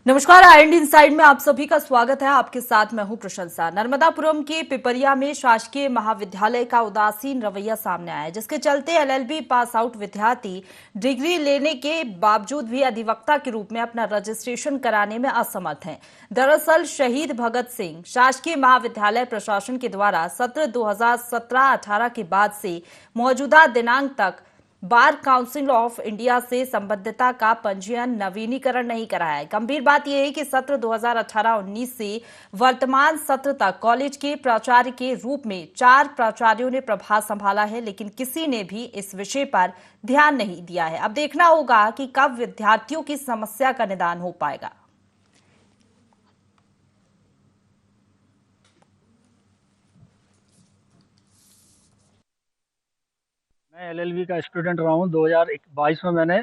नमस्कार, IND inside में आप सभी का स्वागत है। आपके साथ मैं हूं प्रशंसा। नर्मदापुरम के पिपरिया में शासकीय महाविद्यालय का उदासीन रवैया सामने आया है, जिसके चलते एलएलबी पास आउट विद्यार्थी डिग्री लेने के बावजूद भी अधिवक्ता के रूप में अपना रजिस्ट्रेशन कराने में असमर्थ हैं। दरअसल शहीद भगत सिंह शासकीय महाविद्यालय प्रशासन के द्वारा सत्र 2017-18 के बाद से मौजूदा दिनांक तक बार काउंसिल ऑफ इंडिया से संबद्धता का पंजीयन नवीनीकरण नहीं कराया है। गंभीर बात यह है कि सत्र 2018-19 से वर्तमान सत्र तक कॉलेज के प्राचार्य के रूप में 4 प्राचार्यों ने प्रभार संभाला है, लेकिन किसी ने भी इस विषय पर ध्यान नहीं दिया है। अब देखना होगा कि कब विद्यार्थियों की समस्या का निदान हो पाएगा। मैं एलएलबी का स्टूडेंट रहा हूँ। 2022 में मैंने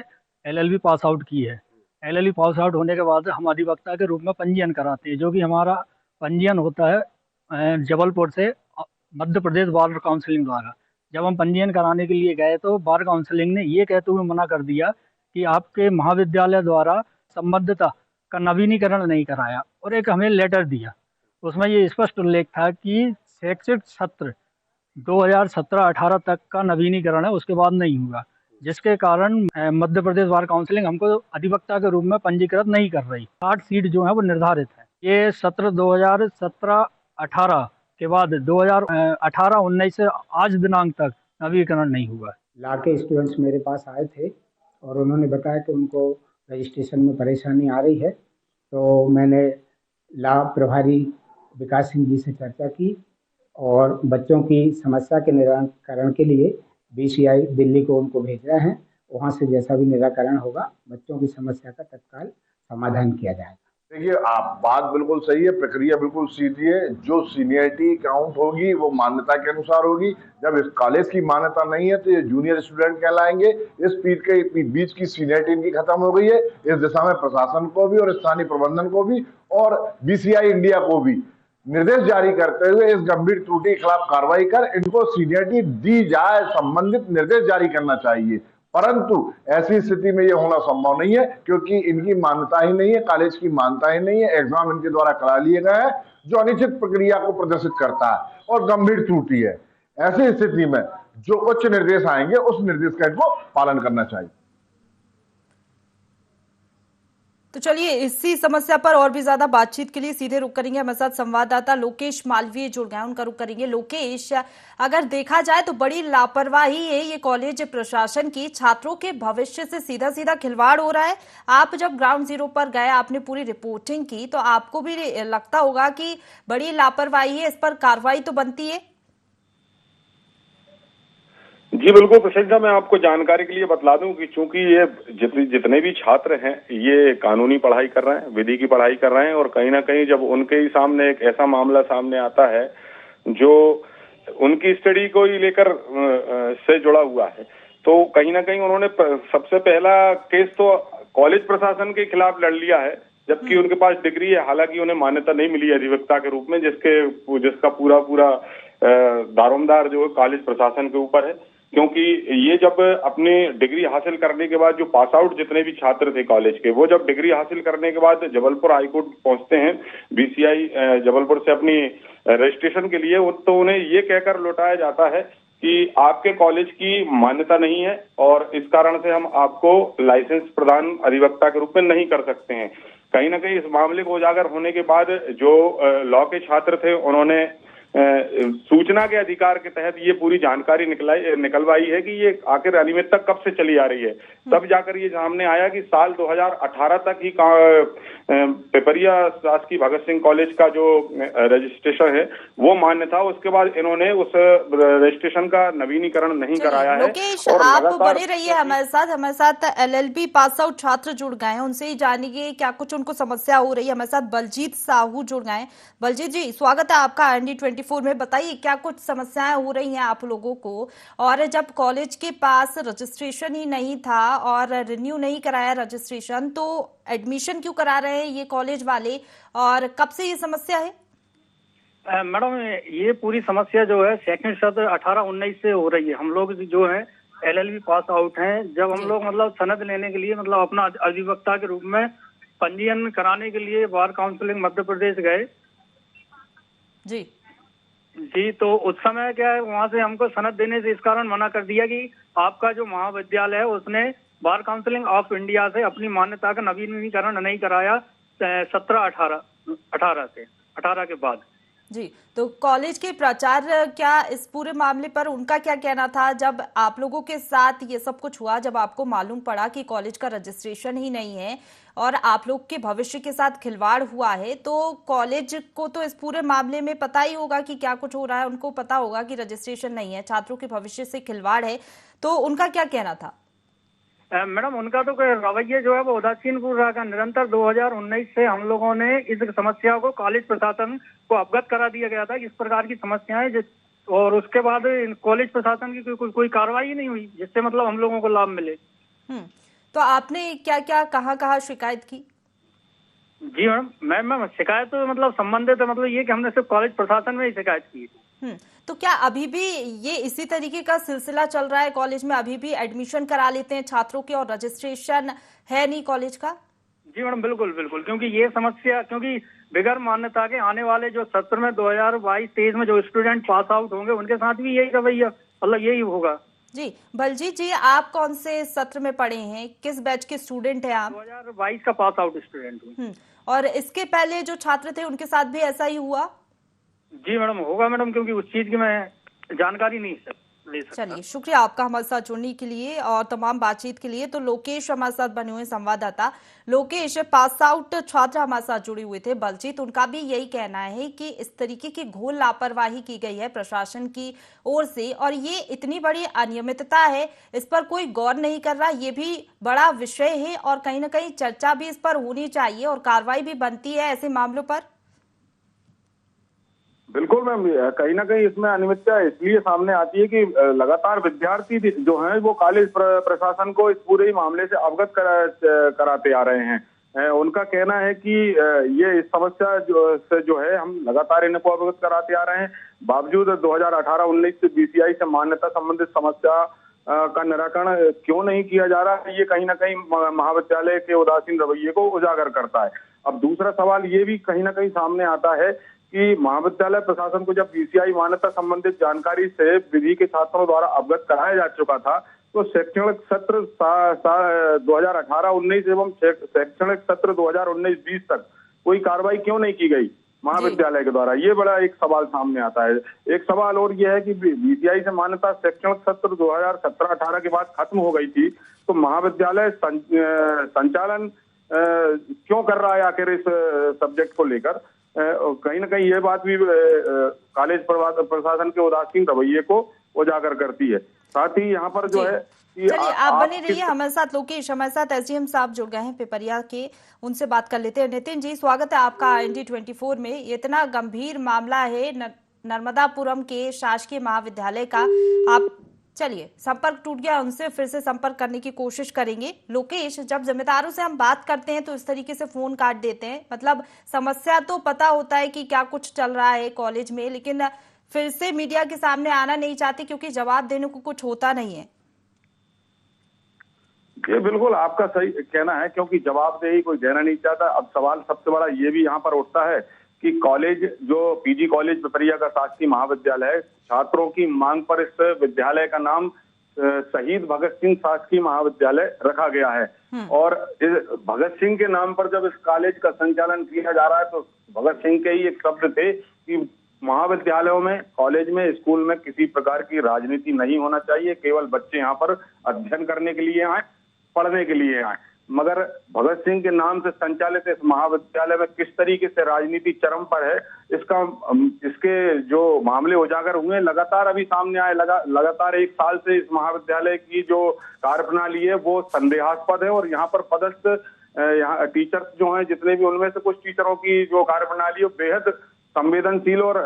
एलएलबी पास आउट की है। एलएलबी पास आउट होने के बाद हम अधिवक्ता के रूप में पंजीयन कराते हैं, जो कि हमारा पंजीयन होता है जबलपुर से मध्य प्रदेश बार काउंसिलिंग द्वारा। जब हम पंजीयन कराने के लिए गए तो बार काउंसिलिंग ने ये कहते हुए मना कर दिया कि आपके महाविद्यालय द्वारा संबद्धता का नवीनीकरण नहीं कराया, और एक हमें लेटर दिया। उसमें ये स्पष्ट उल्लेख था कि शैक्षिक सत्र 2017-18 तक का नवीनीकरण है, उसके बाद नहीं हुआ, जिसके कारण मध्य प्रदेश बार काउंसिलिंग हमको अधिवक्ता के रूप में पंजीकृत नहीं कर रही। 60 सीट जो है वो निर्धारित है। ये सत्र 2017-18 के बाद 2018-19 से आज दिनांक तक नवीनीकरण नहीं हुआ। ला के स्टूडेंट्स मेरे पास आए थे और उन्होंने बताया कि उनको रजिस्ट्रेशन में परेशानी आ रही है। तो मैंने ला प्रभारी विकास सिंह जी से चर्चा की और बच्चों की समस्या के निराकरण के लिए बीसीआई दिल्ली को उनको भेज रहे हैं। वहाँ से जैसा भी निराकरण होगा, बच्चों की समस्या का तत्काल समाधान किया जाएगा। देखिए, आप बात बिल्कुल सही है, प्रक्रिया बिल्कुल सीधी है। जो सीनियरिटी काउंट होगी वो मान्यता के अनुसार होगी। जब इस कॉलेज की मान्यता नहीं है तो ये जूनियर स्टूडेंट कहलाएंगे। इस बीच की सीनियरिटी इनकी खत्म हो गई है। इस दिशा में प्रशासन को भी और स्थानीय प्रबंधन को भी और बीसीआई इंडिया को भी निर्देश जारी करते हुए इस गंभीर त्रुटि के खिलाफ कार्रवाई कर इनको सीनियरिटी दी जाए, संबंधित निर्देश जारी करना चाहिए। परंतु ऐसी स्थिति में यह होना संभव नहीं है, क्योंकि इनकी मान्यता ही नहीं है, कॉलेज की मान्यता ही नहीं है। एग्जाम इनके द्वारा करा लिए गए हैं, जो अनिश्चित प्रक्रिया को प्रदर्शित करता है और गंभीर त्रुटि है। ऐसी स्थिति में जो उच्च निर्देश आएंगे उस निर्देश का इनको पालन करना चाहिए। तो चलिए, इसी समस्या पर और भी ज्यादा बातचीत के लिए सीधे रुक करेंगे। हमारे साथ संवाददाता लोकेश मालवीय जुड़ गए, उनका रुक करेंगे। लोकेश, अगर देखा जाए तो बड़ी लापरवाही है ये कॉलेज प्रशासन की, छात्रों के भविष्य से सीधा सीधा खिलवाड़ हो रहा है। आप जब ग्राउंड जीरो पर गए, आपने पूरी रिपोर्टिंग की, तो आपको भी लगता होगा कि बड़ी लापरवाही है, इस पर कार्रवाई तो बनती है। जी बिल्कुल प्रशंसा, मैं आपको जानकारी के लिए बतला दूं कि चूंकि ये जितने भी छात्र हैं ये कानूनी पढ़ाई कर रहे हैं, विधि की पढ़ाई कर रहे हैं, और कहीं ना कहीं जब उनके ही सामने एक ऐसा मामला सामने आता है जो उनकी स्टडी को ही लेकर से जुड़ा हुआ है, तो कहीं ना कहीं उन्होंने सबसे पहला केस तो कॉलेज प्रशासन के खिलाफ लड़ लिया है, जबकि उनके पास डिग्री है। हालांकि उन्हें मान्यता नहीं मिली अधिवक्ता के रूप में, जिसका पूरा दारोमदार जो है कॉलेज प्रशासन के ऊपर है। क्योंकि ये जब अपनी डिग्री हासिल करने के बाद जो पास आउट जितने भी छात्र थे कॉलेज के, वो जब डिग्री हासिल करने के बाद जबलपुर हाईकोर्ट पहुंचते हैं बीसीआई जबलपुर से अपनी रजिस्ट्रेशन के लिए, तो उन्हें ये कहकर लौटाया जाता है कि आपके कॉलेज की मान्यता नहीं है और इस कारण से हम आपको लाइसेंस प्रदान अधिवक्ता के रूप में नहीं कर सकते हैं। कहीं ना कहीं इस मामले को उजागर होने के बाद जो लॉ के छात्र थे, उन्होंने सूचना के अधिकार के तहत ये पूरी जानकारी निकलवाई है कि ये आखिर अनियमितता कब से चली आ रही है। तब जाकर ये सामने आया कि साल 2018 तक ही पिपरिया शासकीय भगत सिंह कॉलेज का जो रजिस्ट्रेशन है वो मान्य था। उसके बाद इन्होंने उस रजिस्ट्रेशन का नवीनीकरण नहीं कराया है। लोकेश, आप बने रहिए हमारे साथ एलएलबी पास आउट छात्र जुड़ गए हैं, उनसे ही जानेंगे क्या कुछ उनको समस्या हो रही है। हमारे साथ बलजीत साहू जुड़ गए हैं। बलजीत जी, स्वागत है आपका आईएनडी 24 में। बताइए क्या कुछ समस्याएं हो रही हैं आप लोगों को, और जब कॉलेज के पास रजिस्ट्रेशन ही नहीं था और रिन्यू नहीं कराया रजिस्ट्रेशन, तो एडमिशन क्यों करा रहे हैं ये कॉलेज वाले, और कब से ये समस्या है? मैडम, ये पूरी समस्या जो है सेकंड सत्र 18-19 से हो रही है। हम लोग जो है एलएलबी पास आउट हैं। जब हम लोग मतलब सनद लेने के लिए मतलब अपना अधिवक्ता के रूप में पंजीयन कराने के लिए बार काउंसिलिंग मध्य प्रदेश गए जी जी। तो उस समय क्या है, वहां से हमको सनद देने से इस कारण मना कर दिया कि आपका जो महाविद्यालय है उसने बार काउंसिलिंग ऑफ इंडिया से अपनी मान्यता का नवीनीकरण नहीं कराया 18 के बाद। जी, तो कॉलेज के प्राचार्य क्या इस पूरे मामले पर उनका क्या कहना था जब आप लोगों के साथ ये सब कुछ हुआ, जब आपको मालूम पड़ा कि कॉलेज का रजिस्ट्रेशन ही नहीं है और आप लोग के भविष्य के साथ खिलवाड़ हुआ है, तो कॉलेज को तो इस पूरे मामले में पता ही होगा कि क्या कुछ हो रहा है, उनको पता होगा कि रजिस्ट्रेशन नहीं है, छात्रों के भविष्य से खिलवाड़ है, तो उनका क्या कहना था? मैडम उनका तो रवैया जो है वो उदासीनपूर्ण रहा। निरंतर 2019 से हम लोगों ने इस समस्या को कॉलेज प्रशासन को अवगत करा दिया गया था कि इस प्रकार की समस्याएं, और उसके बाद कॉलेज प्रशासन की कोई कार्रवाई नहीं हुई जिससे मतलब हम लोगों को लाभ मिले। तो आपने क्या क्या कहाँ शिकायत की? जी मैम शिकायत तो मतलब संबंधित है, मतलब ये कि हमने सिर्फ कॉलेज प्रशासन में ही शिकायत की। तो क्या अभी भी ये इसी तरीके का सिलसिला चल रहा है कॉलेज में? अभी भी एडमिशन करा लेते हैं छात्रों के और रजिस्ट्रेशन है नहीं कॉलेज का? जी मैडम बिल्कुल बिल्कुल, क्योंकि ये समस्या, क्योंकि बगैर मान्यता के आने वाले जो सत्र में 2022-23 में जो स्टूडेंट पास आउट होंगे उनके साथ भी यही रवैया, मतलब यही होगा। जी बलजीत जी, आप कौन से सत्र में पढ़े हैं, किस बैच के स्टूडेंट हैं आप? 2022 का पास आउट स्टूडेंट हूँ। और इसके पहले जो छात्र थे उनके साथ भी ऐसा ही हुआ? जी मैडम होगा मैडम, क्योंकि उस चीज की मैं जानकारी नहीं ले सकता। चलिए, शुक्रिया आपका हमारे साथ जुड़ने के लिए और तमाम बातचीत के लिए। तो लोकेश हमारे साथ बने हुए संवाददाता। लोकेश, पास आउट छात्र हमारे साथ जुड़े हुए थे बलजीत, उनका भी यही कहना है कि इस तरीके की घोर लापरवाही की गई है प्रशासन की ओर से और ये इतनी बड़ी अनियमितता है, इस पर कोई गौर नहीं कर रहा। ये भी बड़ा विषय है और कहीं ना कहीं चर्चा भी इस पर होनी चाहिए और कार्रवाई भी बनती है ऐसे मामलों पर। बिल्कुल मैम, कहीं ना कहीं इसमें अनियमितता इसलिए सामने आती है कि लगातार विद्यार्थी जो हैं वो कॉलेज प्रशासन को इस पूरे मामले से अवगत कराते आ रहे हैं। उनका कहना है कि ये इस समस्या जो है हम लगातार इनको अवगत कराते आ रहे हैं, बावजूद 2018-19 से बीसीआई से मान्यता संबंधित समस्या का निराकरण क्यों नहीं किया जा रहा है, ये कहीं ना कहीं महाविद्यालय के उदासीन रवैये को उजागर करता है। अब दूसरा सवाल ये भी कहीं ना कहीं सामने आता है कि महाविद्यालय प्रशासन को जब बीसीआई मान्यता संबंधित जानकारी से विधि के छात्रों द्वारा अवगत कराया जा चुका था, तो शैक्षणिक सत्र 2018-19 एवं शैक्षणिक सत्र 2019-20 तक कोई कार्रवाई क्यों नहीं की गई महाविद्यालय के द्वारा, ये बड़ा एक सवाल सामने आता है। एक सवाल और ये है कि बीसीआई से मान्यता शैक्षणिक सत्र 2017-18 के बाद खत्म हो गई थी, तो महाविद्यालय संचालन क्यों कर रहा है आखिर इस सब्जेक्ट को लेकर? कहीं ना कहीं ये बात भी कॉलेज प्रशासन के उदासीन रवैये को उजागर करती है। साथ ही यहाँ पर जो है कि चलिए आप बने रहिए हमारे साथ। लोकेश, हमारे साथ एसडीएम साहब जुड़ गए हैं पिपरिया के, उनसे बात कर लेते हैं। नितिन जी, स्वागत है आपका IND24 में। इतना गंभीर मामला है नर्मदापुरम के शासकीय महाविद्यालय का, आप चलिए संपर्क टूट गया, उनसे फिर से संपर्क करने की कोशिश करेंगे। लोकेश, जब जिम्मेदारों से हम बात करते हैं तो इस तरीके से फोन काट देते हैं, मतलब समस्या तो पता होता है कि क्या कुछ चल रहा है कॉलेज में, लेकिन फिर से मीडिया के सामने आना नहीं चाहते क्योंकि जवाब देने को कुछ होता नहीं है। ये बिल्कुल आपका सही कहना है, क्योंकि जवाबदेही कोई देना नहीं चाहता। अब सवाल सबसे बड़ा ये भी यहाँ पर उठता है कि कॉलेज जो पीजी कॉलेज पिपरिया का शासकीय महाविद्यालय है, छात्रों की मांग पर इस विद्यालय का नाम शहीद भगत सिंह शासकीय महाविद्यालय रखा गया है। और इस भगत सिंह के नाम पर जब इस कॉलेज का संचालन किया जा रहा है, तो भगत सिंह के ही एक शब्द थे कि महाविद्यालयों में, कॉलेज में, स्कूल में किसी प्रकार की राजनीति नहीं होना चाहिए, केवल बच्चे यहाँ पर अध्ययन करने के लिए आए, पढ़ने के लिए आए। मगर भगत सिंह के नाम से संचालित इस महाविद्यालय में किस तरीके से राजनीति चरम पर है, इसके जो मामले उजागर हुए लगातार अभी सामने आए। लगातार एक साल से इस महाविद्यालय की जो कार्यप्रणाली है वो संदेहास्पद है और यहाँ पर पदस्थ यहाँ टीचर्स जो हैं जितने भी, उनमें से कुछ टीचरों की जो कार्यप्रणाली है बेहद संवेदनशील और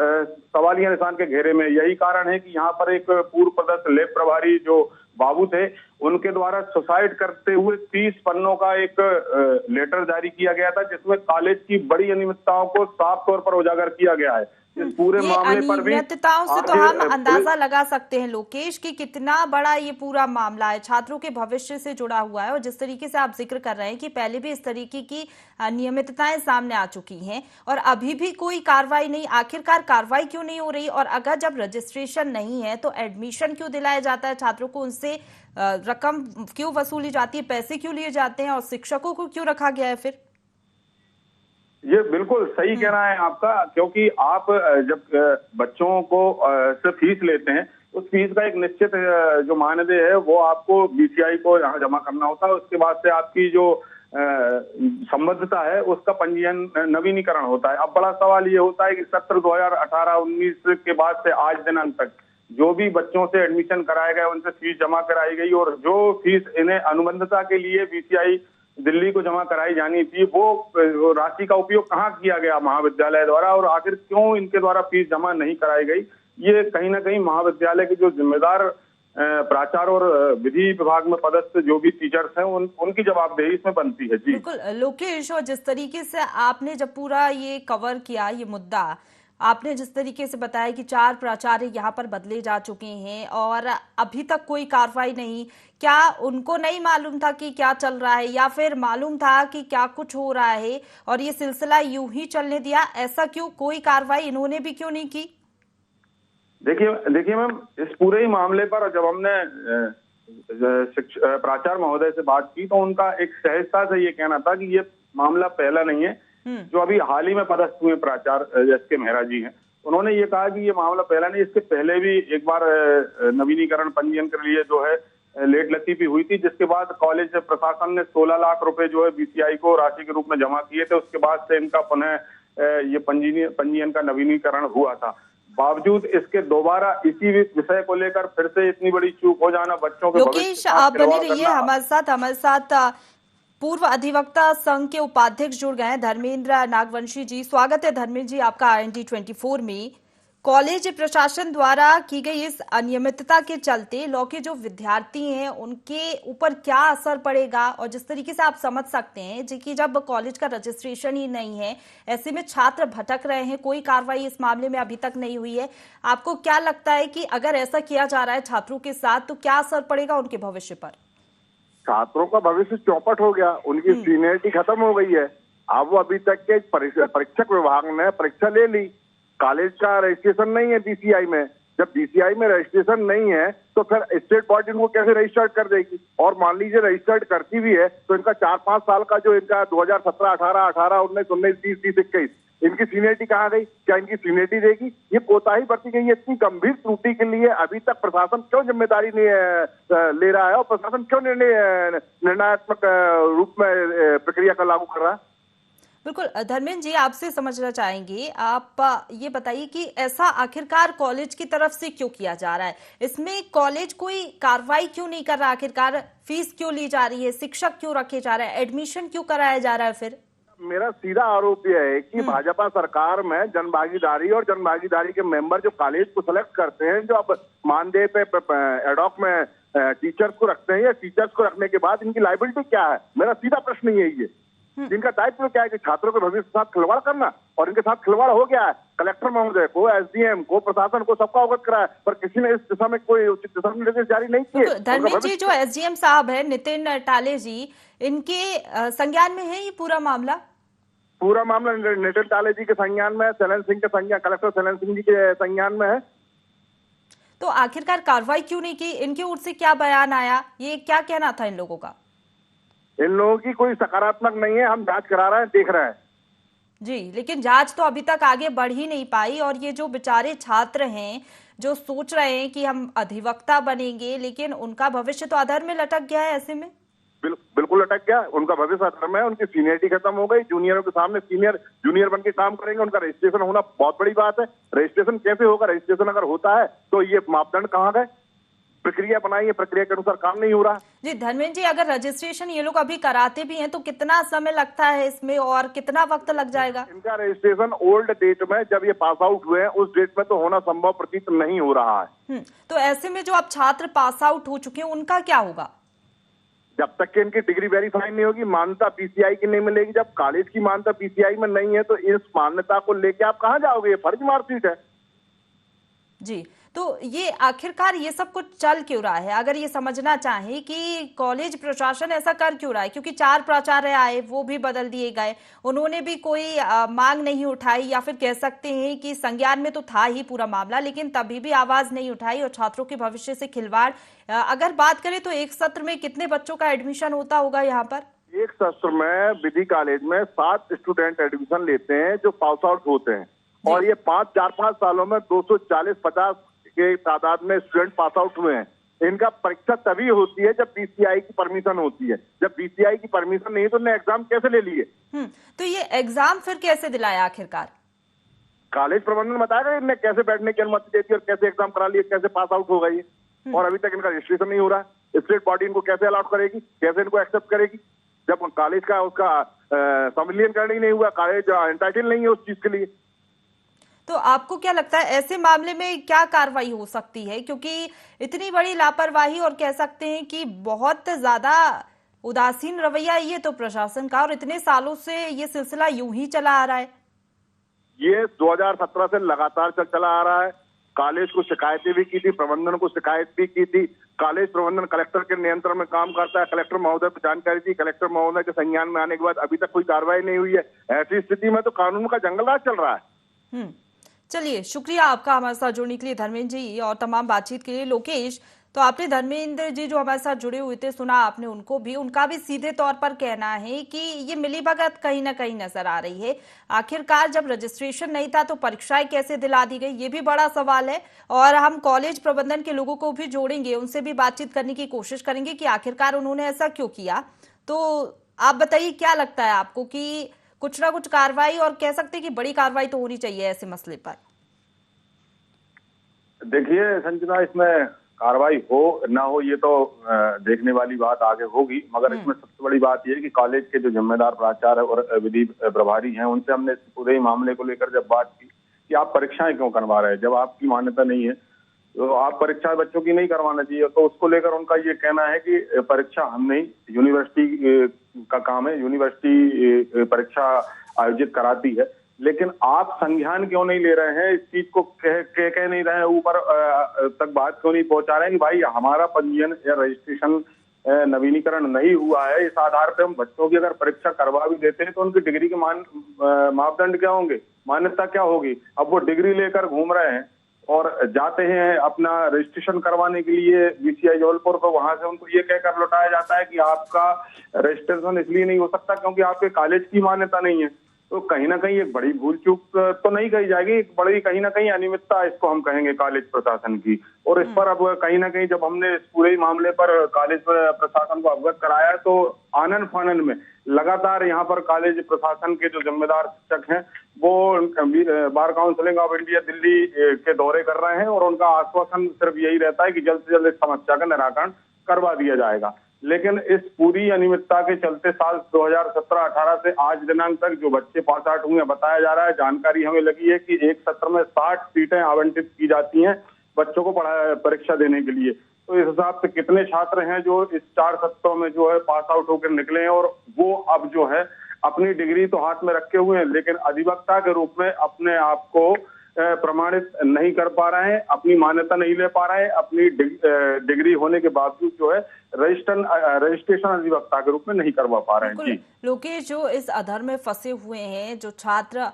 सवालिया निशान के घेरे में। यही कारण है कि यहाँ पर एक पूर्व पदस्थ लैब प्रभारी जो बाबू थे, उनके द्वारा सुसाइड करते हुए 30 पन्नों का एक लेटर जारी किया गया था, जिसमें कॉलेज की बड़ी अनियमितताओं को साफ तौर पर उजागर किया गया है। इस पूरे ये मामले पर भी अनियमितताओं से तो आखिर हम अंदाजा लगा सकते हैं लोकेश कि कितना बड़ा ये पूरा मामला है, छात्रों के भविष्य से जुड़ा हुआ है। और जिस तरीके से आप जिक्र कर रहे हैं कि पहले भी इस तरीके की अनियमितताएं सामने आ चुकी हैं और अभी भी कोई कार्रवाई नहीं, आखिरकार कार्रवाई क्यों नहीं हो रही? और अगर जब रजिस्ट्रेशन नहीं है तो एडमिशन क्यों दिलाया जाता है छात्रों को, उनसे रकम क्यों वसूली जाती है, पैसे क्यों लिए जाते हैं और शिक्षकों को क्यों रखा गया है फिर? ये बिल्कुल सही कहना है आपका, क्योंकि आप जब बच्चों को से फीस लेते हैं, उस फीस का एक निश्चित जो मानदेय है वो आपको बीसीआई को यहाँ जमा करना होता है। उसके बाद से आपकी जो संबद्धता है उसका पंजीयन नवीनीकरण होता है। अब बड़ा सवाल ये होता है कि सत्र 2018-19 के बाद से आज दिनांक तक जो भी बच्चों से एडमिशन कराए गए उनसे फीस जमा कराई गई, और जो फीस इन्हें अनुबंधता के लिए बीसीआई दिल्ली को जमा कराई जानी थी वो राशि का उपयोग कहाँ किया गया महाविद्यालय द्वारा, और आखिर क्यों इनके द्वारा फीस जमा नहीं कराई गई, ये कहीं ना कहीं महाविद्यालय के जो जिम्मेदार प्राचार्य और विधि विभाग में पदस्थ जो भी टीचर्स हैं उनकी जवाबदेही इसमें बनती है। जी बिल्कुल लोकेश, और जिस तरीके से आपने जब पूरा ये कवर किया ये मुद्दा, आपने जिस तरीके से बताया कि 4 प्राचार्य यहाँ पर बदले जा चुके हैं और अभी तक कोई कार्रवाई नहीं, क्या उनको नहीं मालूम था कि क्या चल रहा है या फिर मालूम था कि क्या कुछ हो रहा है और ये सिलसिला यूं ही चलने दिया? ऐसा क्यों, कोई कार्रवाई इन्होंने भी क्यों नहीं की? देखिए मैम, इस पूरे ही मामले पर जब हमने प्राचार्य महोदय से बात की तो उनका एक सहजता से ये कहना था कि ये मामला पहला नहीं है। जो अभी हाल ही में पदस्थ हुए प्राचार्य एस के मेहरा जी हैं, उन्होंने ये कहा कि ये मामला पहला नहीं, इससे पहले भी एक बार नवीनीकरण पंजीयन के लिए जो है लेट लतीफी हुई थी, जिसके बाद कॉलेज प्रशासन ने 16 लाख रुपए जो है बीसीआई को राशि के रूप में जमा किए थे। उसके बाद से इनका पुनः ये पंजीयन का नवीनीकरण हुआ था। बावजूद इसके दोबारा इसी विषय को लेकर फिर से इतनी बड़ी चूक हो जाना, बच्चों के लोकेश आप बने रहिए हमारे साथ पूर्व अधिवक्ता संघ के उपाध्यक्ष जुड़ गए हैं धर्मेंद्र नागवंशी जी। स्वागत है धर्मेंद्र जी आपका IND 24 में। कॉलेज प्रशासन द्वारा की गई इस अनियमितता के चलते लॉ के जो विद्यार्थी हैं उनके ऊपर क्या असर पड़ेगा, और जिस तरीके से आप समझ सकते हैं जी कि जब कॉलेज का रजिस्ट्रेशन ही नहीं है, ऐसे में छात्र भटक रहे हैं, कोई कार्रवाई इस मामले में अभी तक नहीं हुई है। आपको क्या लगता है कि अगर ऐसा किया जा रहा है छात्रों के साथ तो क्या असर पड़ेगा उनके भविष्य पर? छात्रों का भविष्य चौपट हो गया, उनकी सीनियरिटी खत्म हो गई है। अब वो अभी तक के परीक्षक विभाग ने परीक्षा ले ली, कॉलेज का रजिस्ट्रेशन नहीं है बीसीआई में। जब बीसीआई में रजिस्ट्रेशन नहीं है तो फिर स्टेट बोर्ड इनको कैसे रजिस्टर्ड कर देगी? और मान लीजिए रजिस्टर्ड करती भी है तो इनका 4-5 साल का जो इनका 2017, 18, 18, 19, 19, 20, 21, 21 इनकी सीनियरिटी कहाँ गई? क्या इनकी सीनियरिटी देगी? ये कोताही बरती गई है। इतनी गंभीर त्रुटि के लिए अभी तक प्रशासन क्यों जिम्मेदारी नहीं ले रहा है और प्रशासन क्यों निर्णयात्मक रूप में प्रक्रिया का लागू कर रहा है? बिल्कुल धर्मेंद्र जी आपसे समझना चाहेंगे, आप ये बताइए कि ऐसा आखिरकार कॉलेज की तरफ से क्यों किया जा रहा है? इसमें कॉलेज कोई कार्रवाई क्यों नहीं कर रहा? आखिरकार फीस क्यों ली जा रही है, शिक्षक क्यों रखे जा रहे हैं, एडमिशन क्यों कराया जा रहा है? फिर मेरा सीधा आरोप यह है कि भाजपा सरकार में जनभागीदारी और जनभागीदारी के मेंबर जो कॉलेज को सेलेक्ट करते हैं, जो अब मानदेय पे एडॉक में टीचर्स को रखते हैं, या टीचर्स को रखने के बाद इनकी लायबिलिटी क्या है? मेरा सीधा प्रश्न यही है। जिनका दायित्व क्या है कि छात्रों के भविष्य के साथ खिलवाड़ करना, और इनके साथ खिलवाड़ हो गया है। कलेक्टर महोदय को, SDM को, प्रशासन को सबका अवगत कराया, पर किसी ने इस दिशा में कोई उचित दिशा निर्देश जारी नहीं किए। धर्मेंद्र जी, जो SDM साहब है नितिन टाले जी, इनके संज्ञान में है ये पूरा मामला? पूरा मामला नितिन टाले जी के संज्ञान में है, शैलेंद्र सिंह के संज्ञान, कलेक्टर शैलेंद्र सिंह जी के संज्ञान में है। तो आखिरकार कार्रवाई क्यों नहीं की? इनके ओर से क्या बयान आया, ये क्या कहना था इन लोगों का? इन लोगों की कोई सकारात्मक नहीं है, हम जांच करा रहे हैं, देख रहे हैं। जी, लेकिन जांच तो अभी तक आगे बढ़ ही नहीं पाई, और ये जो बेचारे छात्र हैं जो सोच रहे हैं कि हम अधिवक्ता बनेंगे, लेकिन उनका भविष्य तो अधर में लटक गया है। ऐसे में बिल्कुल लटक गया, उनका भविष्य अधर में है, उनकी सीनियरिटी खत्म हो गई। जूनियरों के सामने जूनियर बन के काम करेंगे, उनका रजिस्ट्रेशन होना बहुत बड़ी बात है। रजिस्ट्रेशन कैसे होगा? रजिस्ट्रेशन अगर होता है तो ये मापदंड कहाँ गए? प्रक्रिया बनाई है, प्रक्रिया के अनुसार काम नहीं हो रहा। जी धर्मेंद्र जी, अगर रजिस्ट्रेशन ये लोग अभी कराते भी हैं तो कितना समय लगता है इसमें और कितना वक्त लग जाएगा? इनका रजिस्ट्रेशन ओल्ड डेट में जब ये पास आउट हुए हैं उस डेट में तो होना संभव प्रतीत नहीं हो रहा है। तो ऐसे में जो अब छात्र पास आउट हो चुके हैं उनका क्या होगा? जब तक कि इनकी डिग्री वेरीफाई नहीं होगी, मान्यता पीसीआई की नहीं मिलेगी। जब कॉलेज की मान्यता पीसीआई में नहीं है तो इस मान्यता को लेके आप कहाँ जाओगे? ये फर्जी मार्कशीट है। जी, तो ये आखिरकार ये सब कुछ चल क्यों रहा है? अगर ये समझना चाहें कि कॉलेज प्रशासन ऐसा कर क्यों रहा है, क्योंकि 4 प्राचार्य आए, वो भी बदल दिए गए, उन्होंने भी कोई मांग नहीं उठाई, या फिर कह सकते हैं कि संज्ञान में तो था ही पूरा मामला, लेकिन तभी भी आवाज नहीं उठाई और छात्रों के भविष्य से खिलवाड़। अगर बात करें तो एक सत्र में कितने बच्चों का एडमिशन होता होगा यहाँ पर? एक सत्र में विधि कॉलेज में 7 स्टूडेंट एडमिशन लेते हैं जो पास आउट होते हैं, और ये 4-5 सालों में 240-50 के तादाद में स्टूडेंट पास आउट हुए हैं। इनका परीक्षा तभी होती है जब बीसीआई की परमिशन होती है। जब बीसीआई की परमिशन नहीं है तो उन्हें एग्जाम कैसे ले लिए? तो ये एग्जाम फिर कैसे दिलाया आखिरकार? कॉलेज प्रबंधन बताएगा इन्हें कैसे बैठने की अनुमति देती है और कैसे एग्जाम करा लिए, कैसे पास आउट होगा ये। और अभी तक इनका रजिस्ट्रेशन नहीं हो रहा। स्टेट बॉडी इनको कैसे अलाउट करेगी, कैसे इनको एक्सेप्ट करेगी, जब कॉलेज का उसका संविलियन ही नहीं हुआ, कॉलेज एंटाइटल नहीं है उस चीज के लिए। तो आपको क्या लगता है ऐसे मामले में क्या कार्रवाई हो सकती है? क्योंकि इतनी बड़ी लापरवाही और कह सकते हैं कि बहुत ज्यादा उदासीन रवैया ये तो प्रशासन का, और इतने सालों से ये सिलसिला यूं ही चला आ रहा है। ये 2017 से लगातार चला आ रहा है। कॉलेज को शिकायतें भी की थी, प्रबंधन को शिकायत भी की थी। कॉलेज प्रबंधन कलेक्टर के नियंत्रण में काम करता है। कलेक्टर महोदय को जानकारी थी, कलेक्टर महोदय के संज्ञान में आने के बाद अभी तक कोई कार्रवाई नहीं हुई है। ऐसी स्थिति में तो कानून का जंगलराज चल रहा है। चलिए, शुक्रिया आपका हमारे साथ जुड़ने के लिए धर्मेंद्र जी, और तमाम बातचीत के लिए। लोकेश, तो आपने धर्मेंद्र जी जो हमारे साथ जुड़े हुए थे सुना आपने उनको भी, उनका भी सीधे तौर पर कहना है कि ये मिलीभगत कहीं ना कहीं नजर आ रही है। आखिरकार जब रजिस्ट्रेशन नहीं था तो परीक्षाएं कैसे दिला दी गई, ये भी बड़ा सवाल है। और हम कॉलेज प्रबंधन के लोगों को भी जोड़ेंगे, उनसे भी बातचीत करने की कोशिश करेंगे कि आखिरकार उन्होंने ऐसा क्यों किया। तो आप बताइए, क्या लगता है आपको कि कुछ ना कुछ कार्रवाई, और कह सकते हैं कि बड़ी कार्रवाई तो होनी चाहिए ऐसे मसले पर? देखिए संजना, इसमें कार्रवाई हो ना हो ये तो देखने वाली बात आगे होगी, मगर इसमें सबसे बड़ी बात यह है कि कॉलेज के जो जिम्मेदार प्राचार्य और विधि प्रभारी हैं, उनसे हमने पूरे मामले को लेकर जब बात की कि आप परीक्षाएं क्यों करवा रहे हैं, जब आपकी मान्यता नहीं है तो आप परीक्षा बच्चों की नहीं करवाना चाहिए। तो उसको लेकर उनका ये कहना है कि परीक्षा हम नहीं, यूनिवर्सिटी का काम है, यूनिवर्सिटी परीक्षा आयोजित कराती है, लेकिन आप संज्ञान क्यों नहीं ले रहे हैं, इस चीज को कह नहीं रहे हैं, ऊपर तक बात क्यों नहीं पहुंचा रहे हैं कि भाई हमारा पंजीयन या रजिस्ट्रेशन नवीनीकरण नहीं हुआ है, इस आधार पर हम बच्चों की अगर परीक्षा करवा भी देते हैं तो उनकी डिग्री के मापदंड क्या होंगे, मान्यता क्या होगी। अब वो डिग्री लेकर घूम रहे हैं और जाते हैं अपना रजिस्ट्रेशन करवाने के लिए बीसीआई जबलपुर, तो वहां से उनको ये कहकर लौटाया जाता है कि आपका रजिस्ट्रेशन इसलिए नहीं हो सकता क्योंकि आपके कॉलेज की मान्यता नहीं है। तो कहीं ना कहीं एक बड़ी भूल चूक तो नहीं कही जाएगी, एक बड़ी कहीं ना कहीं अनियमितता इसको हम कहेंगे कॉलेज प्रशासन की। और इस पर अब कहीं ना कहीं जब हमने इस पूरे मामले पर कॉलेज प्रशासन को अवगत कराया तो आनन फानन में लगातार यहाँ पर कॉलेज प्रशासन के जो जिम्मेदार शिक्षक हैं वो बार काउंसिलिंग ऑफ इंडिया दिल्ली के दौरे कर रहे हैं, और उनका आश्वासन सिर्फ यही रहता है कि जल्द से जल्द इस समस्या का निराकरण करवा दिया जाएगा। लेकिन इस पूरी अनियमितता के चलते साल 2017-18 से आज दिनांक तक जो बच्चे पास आउट हुए बताया जा रहा है, जानकारी हमें लगी है कि एक सत्र में 60 सीटें आवंटित की जाती हैं बच्चों को परीक्षा देने के लिए। तो इस हिसाब से कितने छात्र हैं जो इस 4 सत्रों में जो है पास आउट होकर निकले हैं, और वो अब जो है अपनी डिग्री तो हाथ में रखे हुए हैं लेकिन अधिवक्ता के रूप में अपने आप को प्रमाणित नहीं कर पा रहे हैं, अपनी मान्यता नहीं ले पा रहे हैं, अपनी डिग्री होने के बावजूद जो है रजिस्ट्रेशन अधिवक्ता के रूप में नहीं करवा पा रहे हैं। जी लोकेश, जो इस अधर में फंसे हुए हैं जो छात्र,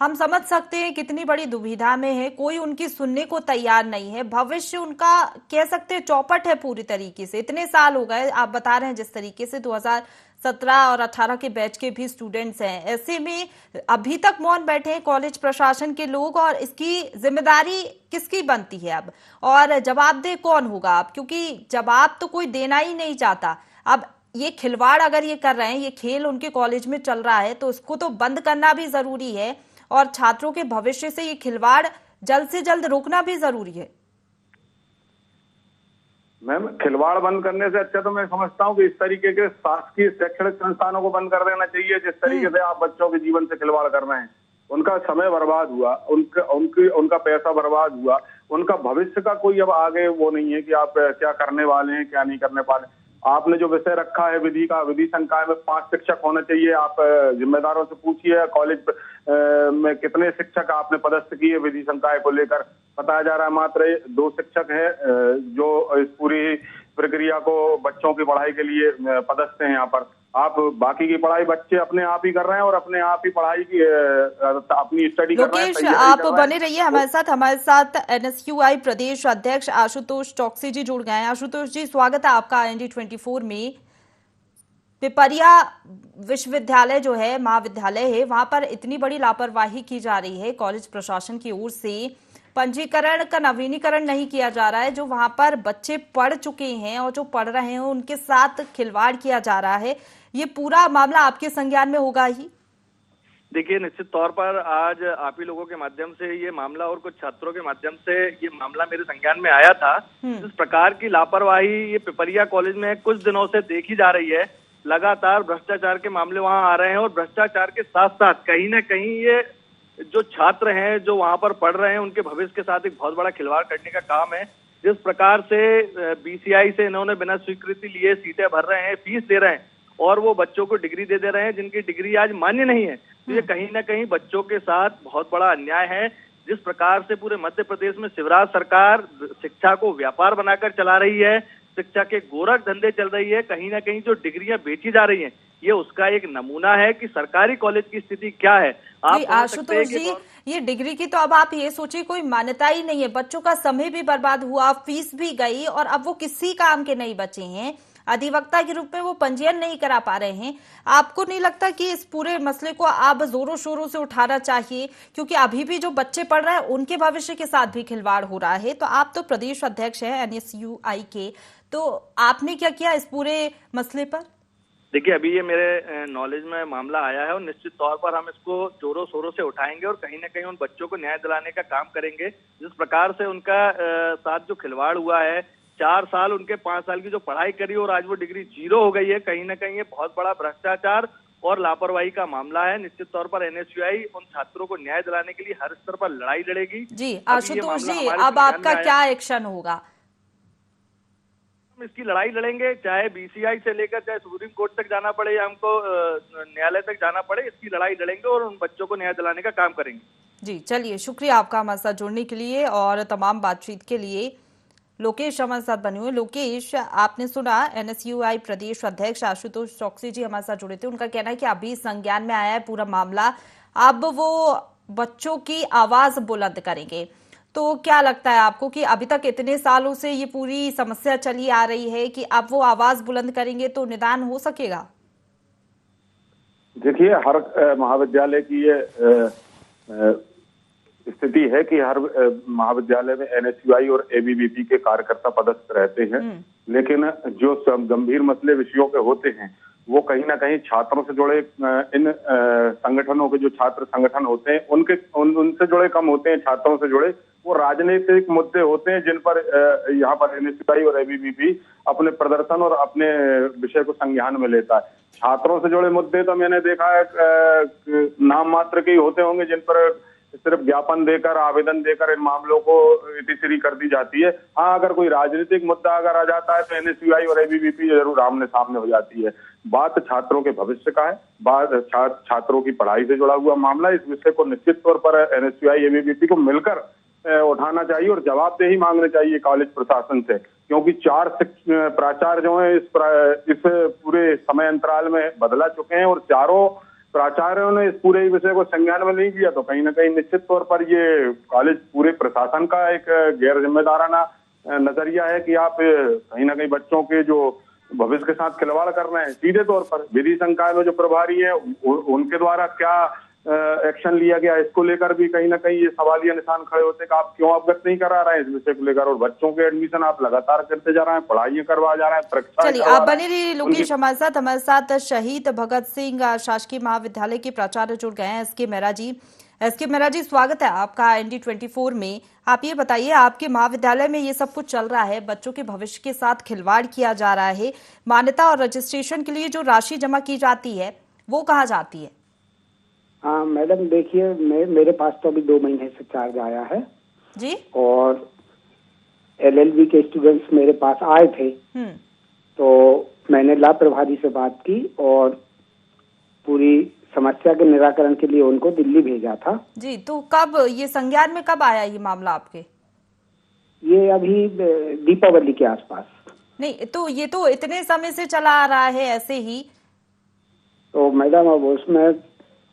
हम समझ सकते हैं कितनी बड़ी दुविधा में है, कोई उनकी सुनने को तैयार नहीं है, भविष्य उनका कह सकते हैं चौपट है पूरी तरीके से। इतने साल हो गए, आप बता रहे हैं जिस तरीके से 2017 और 18 के बैच के भी स्टूडेंट्स हैं, ऐसे में अभी तक मौन बैठे हैं कॉलेज प्रशासन के लोग, और इसकी जिम्मेदारी किसकी बनती है अब, और जवाबदेह कौन होगा अब, क्योंकि जवाब तो कोई देना ही नहीं चाहता। अब ये खिलवाड़ अगर ये कर रहे हैं, ये खेल उनके कॉलेज में चल रहा है, तो इसको तो बंद करना भी जरूरी है, और छात्रों के भविष्य से ये खिलवाड़ जल्द से जल्द रोकना भी जरूरी है। मैम, खिलवाड़ बंद करने से अच्छा तो मैं समझता हूँ कि इस तरीके के शासकीय शैक्षणिक संस्थानों को बंद कर देना चाहिए। जिस तरीके से आप बच्चों के जीवन से खिलवाड़ कर रहे हैं, उनका समय बर्बाद हुआ, उनका पैसा बर्बाद हुआ, उनका भविष्य का कोई अब आगे वो नहीं है कि आप क्या करने वाले हैं क्या नहीं करने वाले। आपने जो विषय रखा है विधि का, विधि संकाय में 5 शिक्षक होने चाहिए। आप जिम्मेदारों से पूछिए कॉलेज में कितने शिक्षक आपने पदस्थ किए विधि संकाय को लेकर। बताया जा रहा है मात्र 2 शिक्षक हैं जो इस पूरी प्रक्रिया को बच्चों की पढ़ाई के लिए पदस्थ हैं यहाँ पर। आप बाकी की पढ़ाई बच्चे अपने आप ही कर रहे हैं और अपने आप ही पढ़ाई की अपनी स्टडी कर रहे हैं। लोकेश, आप बने रहिए हमारे साथ एनएसयूआई प्रदेश अध्यक्ष आशुतोष चौकसी जी जुड़ गए हैं। आशुतोष जी, स्वागत है आपका ND24 में। पिपरिया विश्वविद्यालय जो है, महाविद्यालय है, वहां पर इतनी बड़ी लापरवाही की जा रही है कॉलेज प्रशासन की ओर से। पंजीकरण का नवीनीकरण नहीं किया जा रहा है। जो वहां पर बच्चे पढ़ चुके हैं और जो पढ़ रहे हैं उनके साथ खिलवाड़ किया जा रहा है। ये पूरा मामला आपके संज्ञान में होगा ही? देखिए, निश्चित तौर पर आज आप ही लोगों के माध्यम से ये मामला और कुछ छात्रों के माध्यम से ये मामला मेरे संज्ञान में आया था। इस प्रकार की लापरवाही ये पिपरिया कॉलेज में कुछ दिनों से देखी जा रही है। लगातार भ्रष्टाचार के मामले वहां आ रहे हैं और भ्रष्टाचार के साथ साथ कहीं ना कहीं ये जो छात्र हैं जो वहां पर पढ़ रहे हैं उनके भविष्य के साथ एक बहुत बड़ा खिलवाड़ करने का काम है। जिस प्रकार से BCI से इन्होंने बिना स्वीकृति लिए सीटें भर रहे हैं, फीस दे रहे हैं और वो बच्चों को डिग्री दे रहे हैं जिनकी डिग्री आज मान्य नहीं है। तो ये कहीं ना कहीं बच्चों के साथ बहुत बड़ा अन्याय है। जिस प्रकार से पूरे मध्य प्रदेश में शिवराज सरकार शिक्षा को व्यापार बनाकर चला रही है, शिक्षा के गोरख धंधे चल रही है, कहीं ना कहीं जो डिग्रियां बेची जा रही हैं, ये उसका एक नमूना है कि सरकारी कॉलेज की स्थिति क्या है। आप आशुतोष जी, ये डिग्री की तो अब आप ये सोचिए कोई मान्यता ही नहीं है। बच्चों का समय भी बर्बाद हुआ, फीस भी गई और अब वो किसी काम के नहीं बचे हैं। अधिवक्ता के रूप में वो पंजीयन नहीं करा पा रहे हैं। आपको नहीं लगता कि इस पूरे मसले को आप जोरों शोरों से उठाना चाहिए? क्योंकि अभी भी जो बच्चे पढ़ रहे हैं उनके भविष्य के साथ भी खिलवाड़ हो रहा है। तो आप तो प्रदेश अध्यक्ष हैं NSUI के, तो आपने क्या किया इस पूरे मसले पर? देखिए, अभी ये मेरे नॉलेज में मामला आया है और निश्चित तौर पर हम इसको जोरों शोरों से उठाएंगे और कहीं ना कहीं उन बच्चों को न्याय दिलाने का काम करेंगे। जिस प्रकार से उनका साथ जो खिलवाड़ हुआ है, 4 साल उनके 5 साल की जो पढ़ाई करी और आज वो डिग्री 0 हो गई है, कहीं ना कहीं ये बहुत बड़ा भ्रष्टाचार और लापरवाही का मामला है। निश्चित तौर पर NSUI उन छात्रों को न्याय दिलाने के लिए हर स्तर पर लड़ाई लड़ेगी। जी आशुतोष जी, अब आपका क्या एक्शन होगा? इसकी लड़ाई लड़ेंगे, चाहे BCI से लेकर चाहे सुप्रीम कोर्ट तक जाना पड़े या हमको न्यायालय तक जाना पड़े, इसकी लड़ाई लड़ेंगे और उन बच्चों को न्याय दिलाने का काम करेंगे। जी चलिए, शुक्रिया आपका हमारे साथ जुड़ने के लिए और तमाम बातचीत के लिए। लोकेश हमारे साथ बने हुए। लोकेश, आपने सुना NSUI प्रदेश अध्यक्ष आशुतोष चौकसी जी हमारे साथ जुड़े थे। उनका कहना है कि अभी संज्ञान में आया है पूरा मामला, अब वो बच्चों की आवाज बुलंद करेंगे। तो क्या लगता है आपको कि अभी तक इतने सालों से ये पूरी समस्या चली आ रही है कि अब वो आवाज बुलंद करेंगे तो निदान हो सकेगा? देखिए, हर महाविद्यालय की ये स्थिति है कि हर महाविद्यालय में NSUI और ABVP के कार्यकर्ता पदस्थ रहते हैं, लेकिन जो गंभीर मसले विषयों के होते हैं वो कहीं ना कहीं छात्रों से जुड़े इन संगठनों के जो छात्र संगठन होते हैं उनसे जुड़े कम होते हैं। छात्रों से जुड़े वो राजनीतिक मुद्दे होते हैं जिन पर यहाँ पर NSUI और ABVP अपने प्रदर्शन और अपने विषय को संज्ञान में लेता है। छात्रों से जुड़े मुद्दे तो मैंने देखा है नाम मात्र के ही होते होंगे जिन पर सिर्फ ज्ञापन देकर, आवेदन देकर इन मामलों को इतिश्री कर दी जाती है। हाँ, अगर कोई राजनीतिक मुद्दा अगर आ जाता है तो NSUI और ABVP जरूर आमने सामने हो जाती है। बात छात्रों के भविष्य का है, बात छात्रों की पढ़ाई से जुड़ा हुआ मामला। इस विषय को निश्चित तौर पर NSUI ABVP को मिलकर उठाना चाहिए और जवाबदेही मांगनी चाहिए कॉलेज प्रशासन से, क्योंकि 4 प्राचार्य जो है इस पूरे समय अंतराल में बदला चुके हैं और चारों प्राचार्यों ने इस पूरे विषय को संज्ञान में नहीं किया। तो कहीं ना कहीं निश्चित तौर पर ये कॉलेज पूरे प्रशासन का एक गैर जिम्मेदाराना नजरिया है कि आप कहीं ना कहीं बच्चों के जो भविष्य के साथ खिलवाड़ कर रहे हैं। सीधे तौर पर विधि संकाय में जो प्रभारी है उनके द्वारा क्या एक्शन लिया गया, इसको लेकर भी कहीं ना कहीं ये सवालिया निशान खड़े होते कि आप क्यों अवगत नहीं करा रहे हैं इस विषय को लेकर। और बच्चों के एडमिशन आप लगातार करते जा रहे हैं, पढ़ाइयां करवा जा रहे हैं, परीक्षा। चलिए, आप बने रहिए लोकेश हमारे साथ शहीद भगत सिंह शासकीय महाविद्यालय के प्राचार्य जुड़ गए हैं SK मेहरा जी। SK मेहरा जी, स्वागत है आपका ND24 में। आप ये बताइए, आपके महाविद्यालय में ये सब कुछ चल रहा है, बच्चों के भविष्य के साथ खिलवाड़ किया जा रहा है, मान्यता और रजिस्ट्रेशन के लिए जो राशि जमा की जाती है वो कहाँ जाती है? हाँ मैडम, देखिए मेरे पास तो अभी 2 महीने से चार्ज आया है जी, और LLB के स्टूडेंट्स मेरे पास आए थे। तो मैंने लॉ प्रभारी से बात की और पूरी समस्या के निराकरण के लिए उनको दिल्ली भेजा था। जी, तो कब ये संज्ञान में कब आया ये मामला आपके? ये अभी दीपावली के आसपास। नहीं, तो ये तो इतने समय से चला आ रहा है ऐसे ही। तो मैडम अब उसमें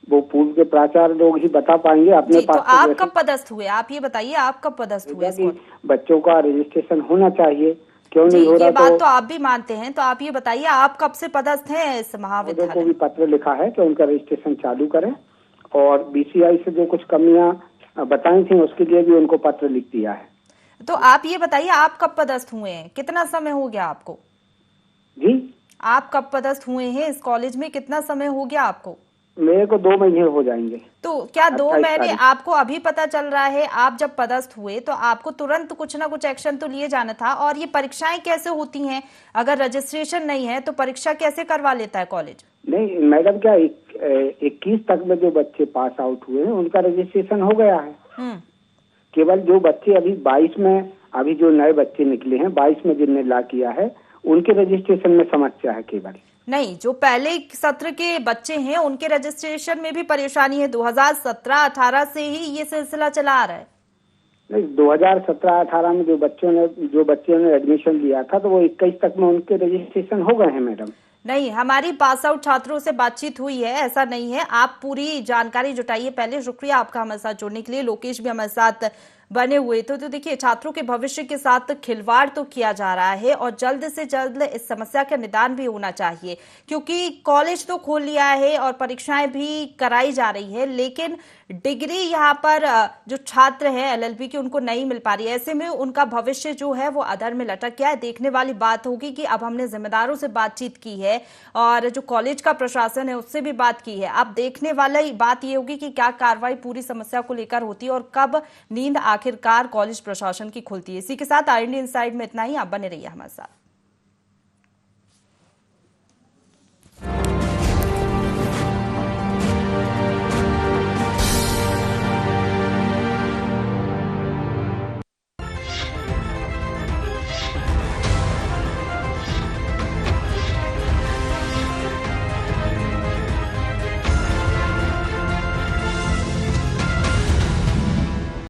वो पूर्व के प्राचार्य लोग ही बता पाएंगे अपने पास। तो आप कब पदस्थ हुए, आप ये बताइए, आप कब पदस्थ हुए? बच्चों का रजिस्ट्रेशन होना चाहिए, क्यों नहीं हो रहा? ये बात तो आप भी मानते हैं, तो आप ये बताइए आप कब से पदस्थ हैं इस महाविद्यालय? को भी पत्र लिखा है कि उनका रजिस्ट्रेशन चालू करें और बीसीआई से जो कुछ कमियां बताई थी उसके लिए भी उनको पत्र लिख दिया है। तो आप ये बताइए आप कब पदस्थ हुए हैं, कितना समय हो गया आपको? जी, आप कब पदस्थ हुए हैं इस कॉलेज में, कितना समय हो गया आपको? मेरे को 2 महीने हो जाएंगे। तो क्या 2 महीने आपको अभी पता चल रहा है? आप जब पदस्थ हुए तो आपको तुरंत कुछ ना कुछ एक्शन तो लिए जाना था। और ये परीक्षाएं कैसे होती हैं? अगर रजिस्ट्रेशन नहीं है तो परीक्षा कैसे करवा लेता है कॉलेज? नहीं मैडम, क्या 21 तक में जो बच्चे पास आउट हुए हैं उनका रजिस्ट्रेशन हो गया है। केवल जो बच्चे अभी 22 में, अभी जो नए बच्चे निकले हैं 22 में जिनने ला किया है उनके रजिस्ट्रेशन में समस्या है केवल। नहीं, जो पहले सत्र के बच्चे हैं उनके रजिस्ट्रेशन में भी परेशानी है। 2017-18 से ही ये सिलसिला चला आ रहा है। नहीं, 2017-18 में जो बच्चों ने एडमिशन लिया था तो वो 21 तक में उनके रजिस्ट्रेशन हो गए हैं मैडम। नहीं, हमारी पास आउट छात्रों से बातचीत हुई है, ऐसा नहीं है। आप पूरी जानकारी जुटाइए पहले। शुक्रिया आपका हमारे साथ जुड़ने के लिए। लोकेश भी हमारे साथ बने हुए थे। तो देखिए, छात्रों के भविष्य के साथ खिलवाड़ तो किया जा रहा है और जल्द से जल्द इस समस्या का निदान भी होना चाहिए, क्योंकि कॉलेज तो खोल लिया है और परीक्षाएं भी कराई जा रही है, लेकिन डिग्री यहाँ पर जो छात्र है एलएलबी की उनको नहीं मिल पा रही है। ऐसे में उनका भविष्य जो है वो अधर में लटक गया है। देखने वाली बात होगी कि अब हमने जिम्मेदारों से बातचीत की है और जो कॉलेज का प्रशासन है उससे भी बात की है। अब देखने वाली बात ये होगी कि क्या कार्रवाई पूरी समस्या को लेकर होती है और कब नींद आखिरकार कॉलेज प्रशासन की खुलती है। इसी के साथ आईएनडी इनसाइड में इतना ही। आप बने रहिए हमारे साथ।